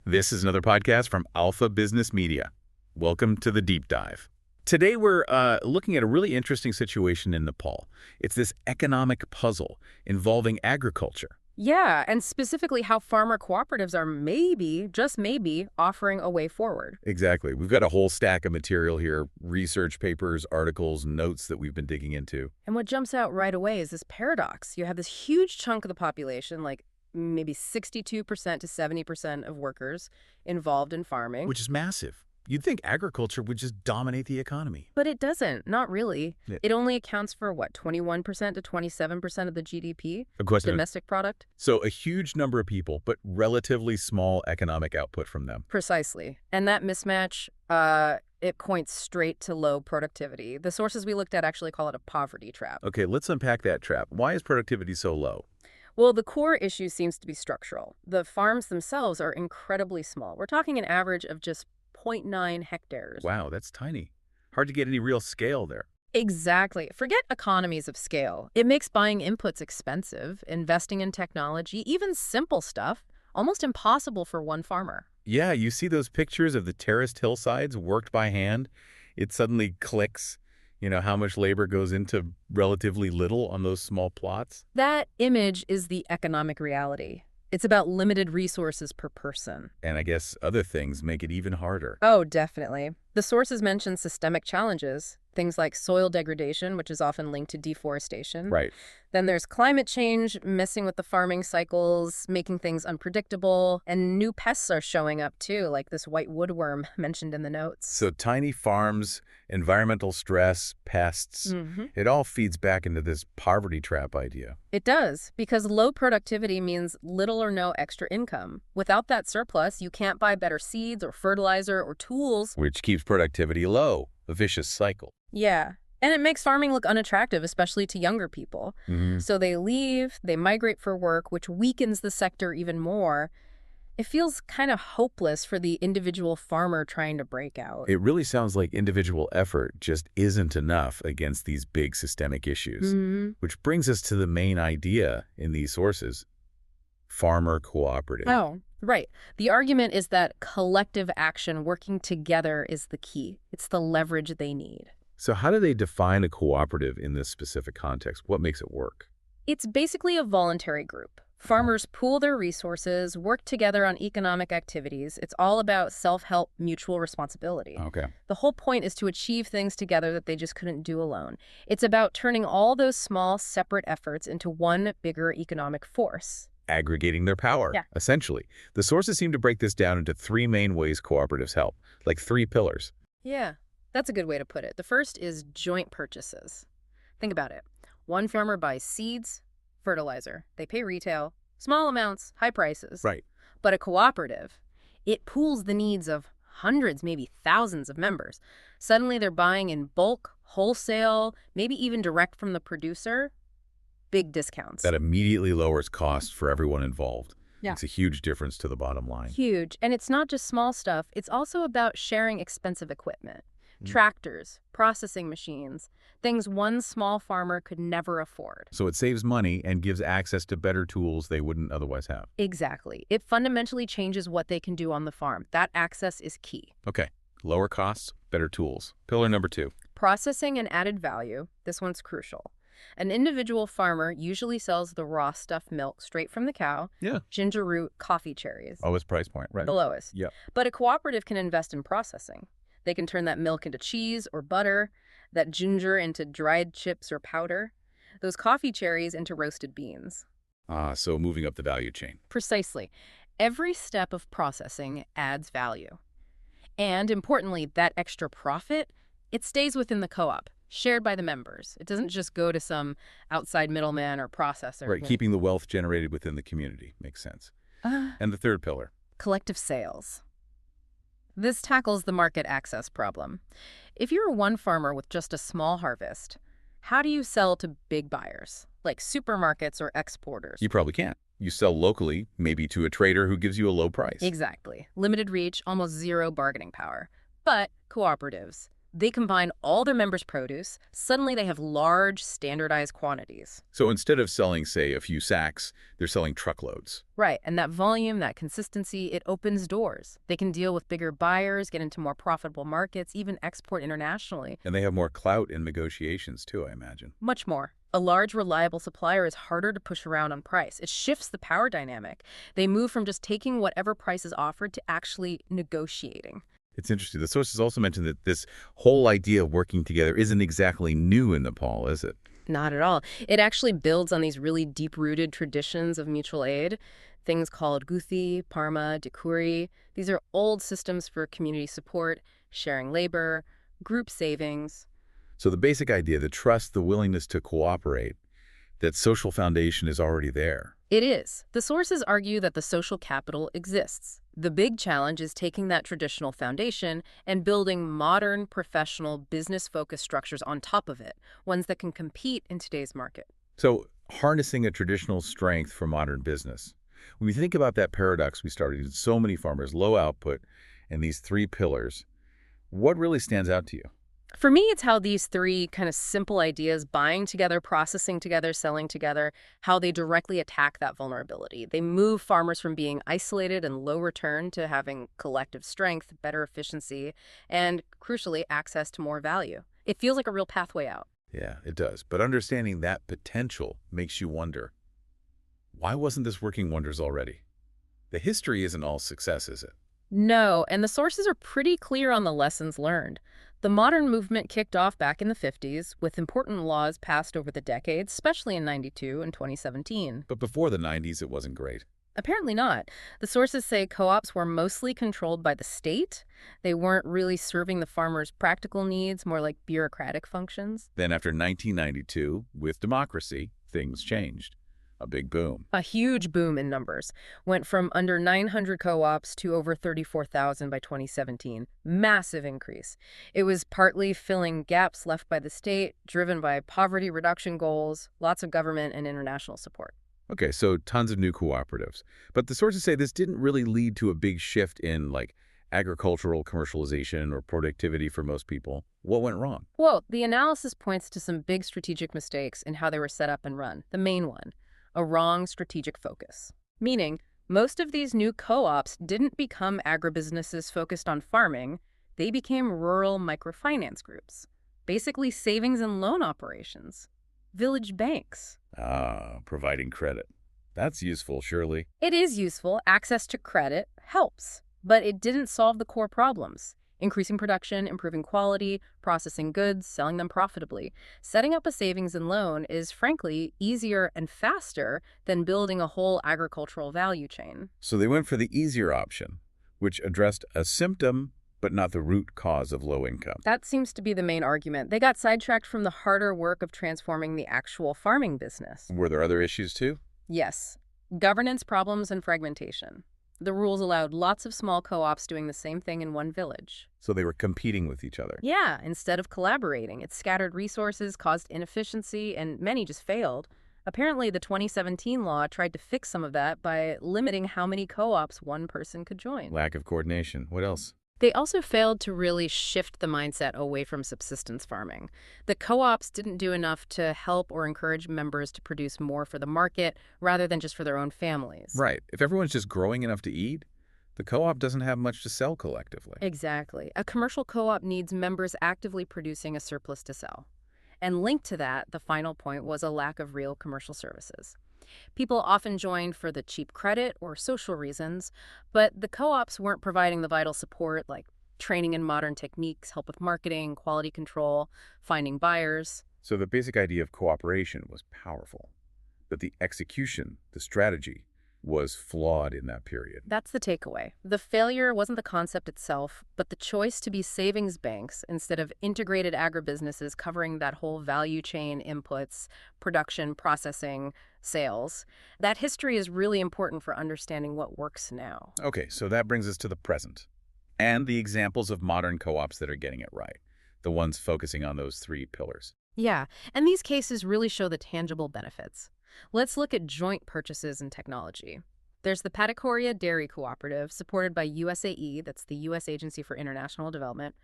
This is another podcast from Alpha Business Media. Welcome to the Deep Dive. Today we're looking at a really interesting situation in Nepal. It's this economic puzzle involving agriculture. Yeah, and specifically how farmer cooperatives are maybe, just maybe, offering a way forward. Exactly. We've got a whole stack of material here, research papers, articles, notes that we've been digging into. And what jumps out right away is this paradox. You have this huge chunk of the population, like maybe 62% to 70% of workers involved in farming. Which is massive. You'd think agriculture would just dominate the economy. But it doesn't, not really. Yeah. It only accounts for, 21% to 27% of the GDP, Of course, domestic product? so a huge number of people, but relatively small economic output from them. Precisely. And that mismatch, it points straight to low productivity. The sources we looked at actually call it a poverty trap. Okay, let's unpack that trap. Why is productivity so low? Well, the core issue seems to be structural. The farms themselves are incredibly small. We're talking an average of just 0.9 hectares. Wow, that's tiny. Hard to get any real scale there. Exactly. Forget economies of scale. It makes buying inputs expensive, investing in technology, even simple stuff, almost impossible for one farmer. Yeah, you see those pictures of the terraced hillsides worked by hand? It suddenly clicks, how much labor goes into relatively little on those small plots. That image is the economic reality. It's about limited resources per person. And I guess other things make it even harder. Oh, definitely. The sources mention systemic challenges, things like soil degradation, which is often linked to deforestation. Right. Then there's climate change, messing with the farming cycles, making things unpredictable, and new pests are showing up too, like this white woodworm mentioned in the notes. So tiny farms, environmental stress, pests, it all feeds back into this poverty trap idea. It does, because low productivity means little or no extra income. Without that surplus, you can't buy better seeds or fertilizer or tools. Which keeps productivity low, a vicious cycle. Yeah. And it makes farming look unattractive, especially to younger people. So they leave, they migrate for work, which weakens the sector even more. It feels kind of hopeless for the individual farmer trying to break out. It really sounds like individual effort just isn't enough against these big systemic issues. Which brings us to the main idea in these sources, farmer cooperative. Oh, right. The argument is that collective action working together is the key. It's the leverage they need. So how do they define a cooperative in this specific context? What makes it work? It's basically a voluntary group. Farmers pool their resources, work together on economic activities. It's all about self-help, mutual responsibility. Okay. The whole point is to achieve things together that they just couldn't do alone. It's about turning all those small, separate efforts into one bigger economic force. Aggregating their power, essentially. The sources seem to break this down into three main ways cooperatives help, like three pillars. Yeah, that's a good way to put it. The first is joint purchases. Think about it. One farmer buys seeds, fertilizer. They pay retail, small amounts, high prices. Right. But a cooperative, it pools the needs of hundreds, maybe thousands of members. Suddenly they're buying in bulk, wholesale, maybe even direct from the producer. Big discounts. That immediately lowers costs for everyone involved. Yeah. It's a huge difference to the bottom line. Huge. And it's not just small stuff. It's also about sharing expensive equipment. Tractors, processing machines, things one small farmer could never afford. So it saves money and gives access to better tools they wouldn't otherwise have. Exactly. It fundamentally changes what they can do on the farm. That access is key. Okay. Lower costs, better tools. Pillar number 2. Processing and added value. This one's crucial. An individual farmer usually sells the raw stuff milk straight from the cow, ginger root, coffee cherries. Lowest price point, right? The lowest. Yep. But a cooperative can invest in processing. They can turn that milk into cheese or butter, that ginger into dried chips or powder, those coffee cherries into roasted beans. So moving up the value chain. Precisely. Every step of processing adds value. And importantly, that extra profit, it stays within the co-op, shared by the members. It doesn't just go to some outside middleman or processor. Right, keeping the wealth generated within the community. Makes sense. And the third pillar. Collective sales. This tackles the market access problem. If you're one farmer with just a small harvest, how do you sell to big buyers, like supermarkets or exporters? You probably can't. You sell locally, maybe to a trader who gives you a low price. Exactly. Limited reach, almost zero bargaining power. But cooperatives, They combine all their members' produce. Suddenly they have large, standardized quantities. So instead of selling, say, a few sacks, they're selling truckloads. Right, and that volume, that consistency, it opens doors. They can deal with bigger buyers, get into more profitable markets, even export internationally. And they have more clout in negotiations, too, I imagine. Much more. A large, reliable supplier is harder to push around on price. It shifts the power dynamic. They move from just taking whatever price is offered to actually negotiating. It's interesting. The sources also mentioned that this whole idea of working together isn't exactly new in Nepal, is it? Not at all. It actually builds on these really deep-rooted traditions of mutual aid, things called guthi, parma, dikuri. These are old systems for community support, sharing labor, group savings. So the basic idea, the trust, the willingness to cooperate, that social foundation is already there. It is. The sources argue that the social capital exists. The big challenge is taking that traditional foundation and building modern, professional, business-focused structures on top of it, ones that can compete in today's market. So harnessing a traditional strength for modern business. When we think about that paradox we started, so many farmers, low output, and these three pillars, what really stands out to you? For me, it's how these three kind of simple ideas, buying together, processing together, selling together, how they directly attack that vulnerability. They move farmers from being isolated and low return to having collective strength, better efficiency, and, crucially, access to more value. It feels like a real pathway out. Yeah, it does. But understanding that potential makes you wonder, why wasn't this working wonders already? The history isn't all success, is it? No, and the sources are pretty clear on the lessons learned. The modern movement kicked off back in the 50s, with important laws passed over the decades, especially in '92 and 2017. But before the 90s, it wasn't great. Apparently not. The sources say co-ops were mostly controlled by the state. They weren't really serving the farmers' practical needs, more like bureaucratic functions. Then after 1992, with democracy, things changed. A big boom. A huge boom in numbers. Went from under 900 co-ops to over 34,000 by 2017. Massive increase. It was partly filling gaps left by the state, driven by poverty reduction goals, lots of government and international support. Okay, so tons of new cooperatives. But the sources say this didn't really lead to a big shift in, like, agricultural commercialization or productivity for most people. What went wrong? Well, the analysis points to some big strategic mistakes in how they were set up and run. The main one, a wrong strategic focus. Meaning, most of these new co-ops didn't become agribusinesses focused on farming. They became rural microfinance groups, basically savings and loan operations, village banks. Ah, providing credit. That's useful, surely. It is useful. Access to credit helps, but it didn't solve the core problems. Increasing production, improving quality, processing goods, selling them profitably. Setting up a savings and loan is, frankly, easier and faster than building a whole agricultural value chain. So they went for the easier option, which addressed a symptom but not the root cause of low income. That seems to be the main argument. They got sidetracked from the harder work of transforming the actual farming business. Were there other issues too? Yes. Governance problems and fragmentation. The rules allowed lots of small co-ops doing the same thing in one village. So they were competing with each other. Yeah, instead of collaborating. It scattered resources, caused inefficiency, and many just failed. Apparently, the 2017 law tried to fix some of that by limiting how many co-ops one person could join. Lack of coordination. What else? They also failed to really shift the mindset away from subsistence farming. The co-ops didn't do enough to help or encourage members to produce more for the market rather than just for their own families. Right. If everyone's just growing enough to eat, the co-op doesn't have much to sell collectively. Exactly. A commercial co-op needs members actively producing a surplus to sell. And linked to that, the final point was a lack of real commercial services. People often joined for the cheap credit or social reasons, but the co-ops weren't providing the vital support like training in modern techniques, help with marketing, quality control, finding buyers. So the basic idea of cooperation was powerful, but the execution, the strategy, was flawed in that period. That's the takeaway. The failure wasn't the concept itself, but the choice to be savings banks instead of integrated agribusinesses covering that whole value chain, inputs, production, processing, sales. That history is really important for understanding what works now. Okay, so that brings us to the present and the examples of modern co-ops that are getting it right, the ones focusing on those three pillars. Yeah, and these cases really show the tangible benefits. Let's look at joint purchases and technology. There's the Patagonia Dairy Cooperative, supported by USAE, that's the U.S. Agency for International Development,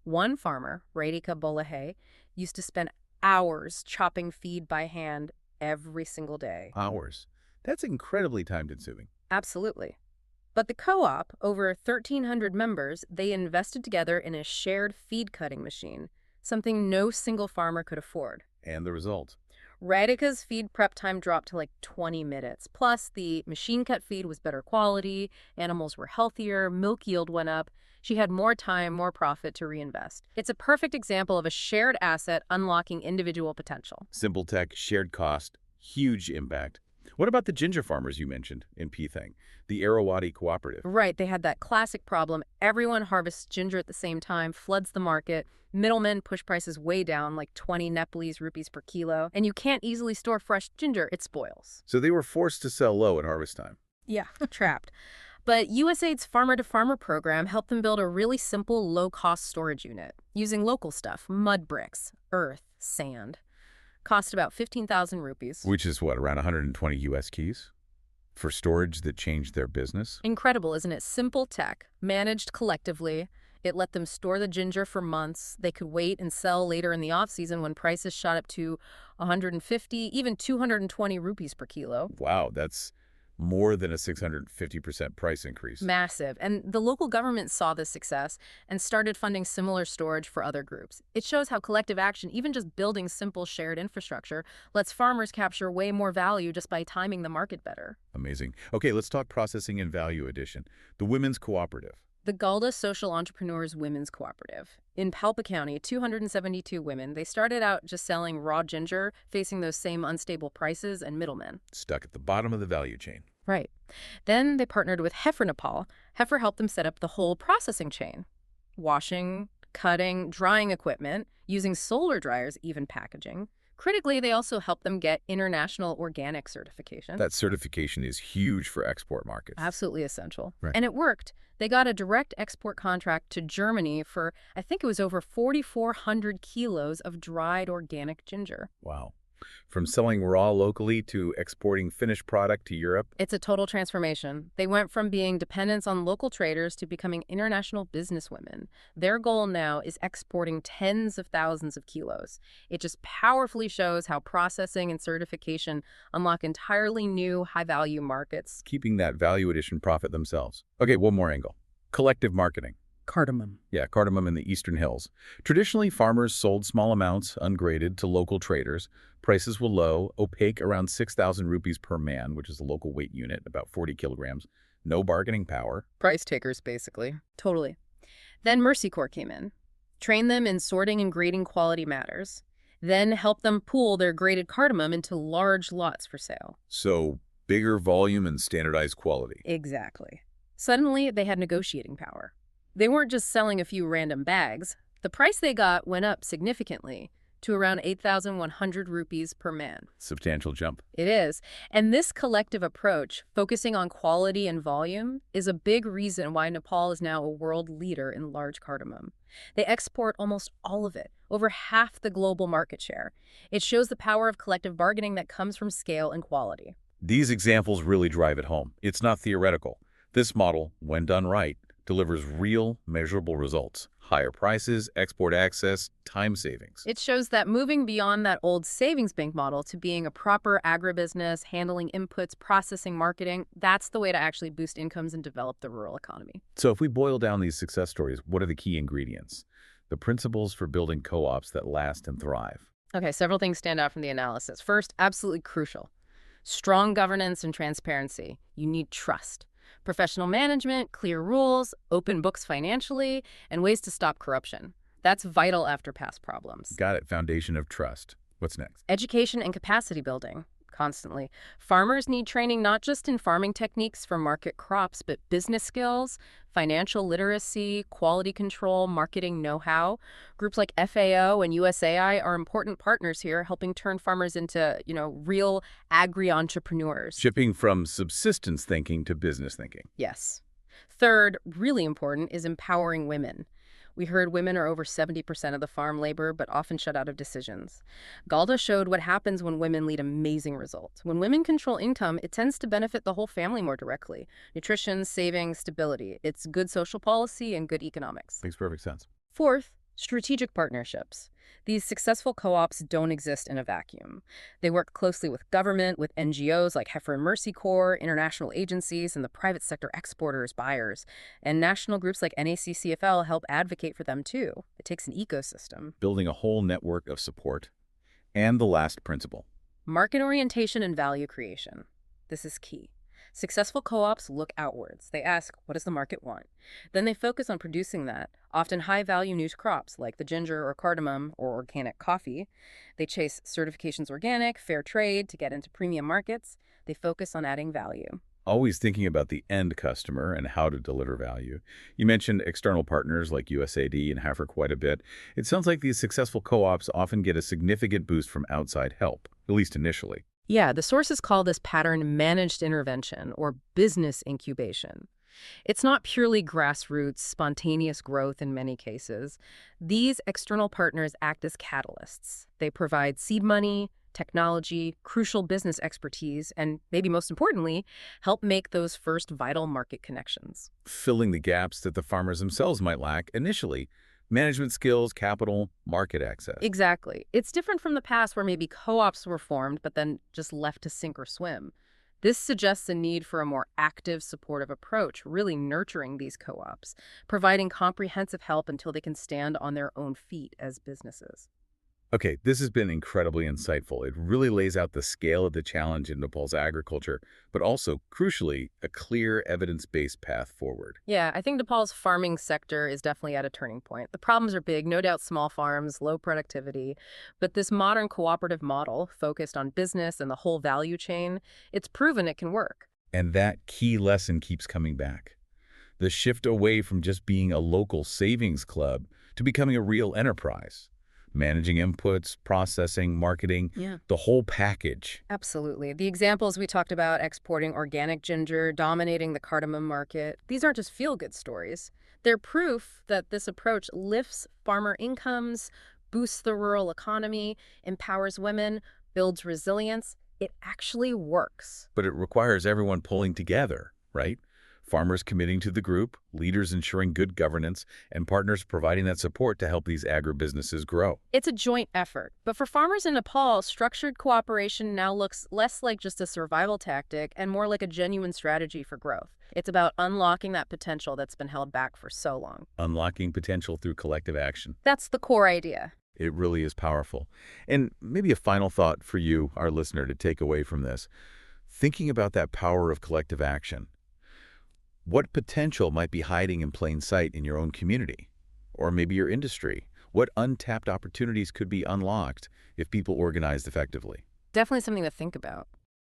One farmer, Radhika Bolahe, used to spend hours chopping feed by hand every single day. Hours. That's incredibly time-consuming. Absolutely. But the co-op, over 1,300 members, they invested together in a shared feed cutting machine, something no single farmer could afford. And the result? Radhika's feed prep time dropped to like 20 minutes. Plus, the machine-cut feed was better quality, animals were healthier, milk yield went up. She had more time, more profit to reinvest. It's a perfect example of a shared asset unlocking individual potential. Simple tech, shared cost, huge impact. What about the ginger farmers you mentioned in Pithang, the Arawati Cooperative? Right, they had that classic problem. Everyone harvests ginger at the same time, floods the market. Middlemen push prices way down, like 20 Nepalese rupees per kilo. And you can't easily store fresh ginger, it spoils. So they were forced to sell low at harvest time. Yeah, trapped. But USAID's farmer-to-farmer program helped them build a really simple, low-cost storage unit, using local stuff, mud bricks, earth, sand. Cost about 15,000 rupees. Which is what, around 120 US keys? For storage that changed their business? Incredible, isn't it? Simple tech, managed collectively. It let them store the ginger for months. They could wait and sell later in the off-season when prices shot up to 150, even 220 rupees per kilo. Wow, that's more than a 650% price increase. Massive. And the local government saw this success and started funding similar storage for other groups. It shows how collective action, even just building simple shared infrastructure, lets farmers capture way more value just by timing the market better. Amazing. Okay, let's talk processing and value addition. The Women's Cooperative. The Galda Social Entrepreneurs Women's Cooperative. In Palpa County, 272 women. They started out just selling raw ginger, facing those same unstable prices and middlemen. Stuck at the bottom of the value chain. Right. Then they partnered with Heifer Nepal. Heifer helped them set up the whole processing chain. Washing, cutting, drying equipment, using solar dryers, even packaging. Critically, they also helped them get international organic certification. That certification is huge for export markets. Absolutely essential. Right. And it worked. They got a direct export contract to Germany for, I think it was over 4,400 kilos of dried organic ginger. Wow. From selling raw locally to exporting finished product to Europe? It's a total transformation. They went from being dependents on local traders to becoming international businesswomen. Their goal now is exporting tens of thousands of kilos. It just powerfully shows how processing and certification unlock entirely new high-value markets. Keeping that value addition profit themselves. Okay, one more angle. Collective marketing. Cardamom. Yeah, cardamom in the Eastern Hills. Traditionally, farmers sold small amounts, ungraded, to local traders. Prices were low, opaque, around 6,000 rupees per man, which is a local weight unit, about 40 kilograms. No bargaining power. Price takers, basically. Totally. Then Mercy Corps came in. Trained them in sorting and grading quality matters. Then helped them pool their graded cardamom into large lots for sale. So, bigger volume and standardized quality. Exactly. Suddenly, they had negotiating power. They weren't just selling a few random bags. The price they got went up significantly to around 8,100 rupees per man. Substantial jump. It is. And this collective approach, focusing on quality and volume, is a big reason why Nepal is now a world leader in large cardamom. They export almost all of it, over half the global market share. It shows the power of collective bargaining that comes from scale and quality. These examples really drive it home. It's not theoretical. This model, when done right, delivers real, measurable results. Higher prices, export access, time savings. It shows that moving beyond that old savings bank model to being a proper agribusiness, handling inputs, processing, marketing, that's the way to actually boost incomes and develop the rural economy. So if we boil down these success stories, what are the key ingredients? The principles for building co-ops that last and thrive. Okay, several things stand out from the analysis. First, absolutely crucial. Strong governance and transparency. You need trust. Professional management, clear rules, open books financially, and ways to stop corruption. That's vital after past problems. Got it. Foundation of trust. What's next? Education and capacity building. Constantly. Farmers need training not just in farming techniques for market crops, but business skills, financial literacy, quality control, marketing know-how. Groups like FAO and USAI are important partners here, helping turn farmers into, real agri-entrepreneurs. Shipping from subsistence thinking to business thinking. Yes. Third, really important, is empowering women. We heard women are over 70% of the farm labor, but often shut out of decisions. Galda showed what happens when women lead amazing results. When women control income, it tends to benefit the whole family more directly. Nutrition, savings, stability. It's good social policy and good economics. Makes perfect sense. Fourth, Strategic partnerships. These successful co-ops don't exist in a vacuum. They work closely with government, with NGOs like Heifer and Mercy Corps, international agencies, and the private sector exporters, buyers. And national groups like NACCFL help advocate for them too. It takes an ecosystem. Building a whole network of support. And the last principle. Market orientation and value creation. This is key. Successful co-ops look outwards. They ask, what does the market want? Then they focus on producing that, often high-value niche crops like the ginger or cardamom or organic coffee. They chase certifications organic, fair trade to get into premium markets. They focus on adding value. Always thinking about the end customer and how to deliver value. You mentioned external partners like USAID and Heifer quite a bit. It sounds like these successful co-ops often get a significant boost from outside help, at least initially. Yeah, the sources call this pattern managed intervention or business incubation. It's not purely grassroots, spontaneous growth in many cases. These external partners act as catalysts. They provide seed money, technology, crucial business expertise, and maybe most importantly, help make those first vital market connections. Filling the gaps that the farmers themselves might lack initially. Management skills, capital, market access. Exactly. It's different from the past where maybe co-ops were formed but then just left to sink or swim. This suggests a need for a more active, supportive approach, really nurturing these co-ops, providing comprehensive help until they can stand on their own feet as businesses. Okay, this has been incredibly insightful. It really lays out the scale of the challenge in Nepal's agriculture, but also, crucially, a clear evidence-based path forward. Yeah, I think Nepal's farming sector is definitely at a turning point. The problems are big, no doubt small farms, low productivity, but this modern cooperative model focused on business and the whole value chain, it's proven it can work. And that key lesson keeps coming back. The shift away from just being a local savings club to becoming a real enterprise. Managing inputs, processing, marketing, Yeah. the whole package. Absolutely. The examples we talked about, exporting organic ginger, dominating the cardamom market, these aren't just feel-good stories. They're proof that this approach lifts farmer incomes, boosts the rural economy, empowers women, builds resilience. It actually works. But it requires everyone pulling together, right? Farmers committing to the group, leaders ensuring good governance, and partners providing that support to help these agribusinesses grow. It's a joint effort. But for farmers in Nepal, structured cooperation now looks less like just a survival tactic and more like a genuine strategy for growth. It's about unlocking that potential that's been held back for so long. Unlocking potential through collective action. That's the core idea. It really is powerful. And maybe a final thought for you, our listener, to take away from this. Thinking about that power of collective action. What potential might be hiding in plain sight in your own community? Or maybe your industry? What untapped opportunities could be unlocked if people organized effectively? Definitely something to think about.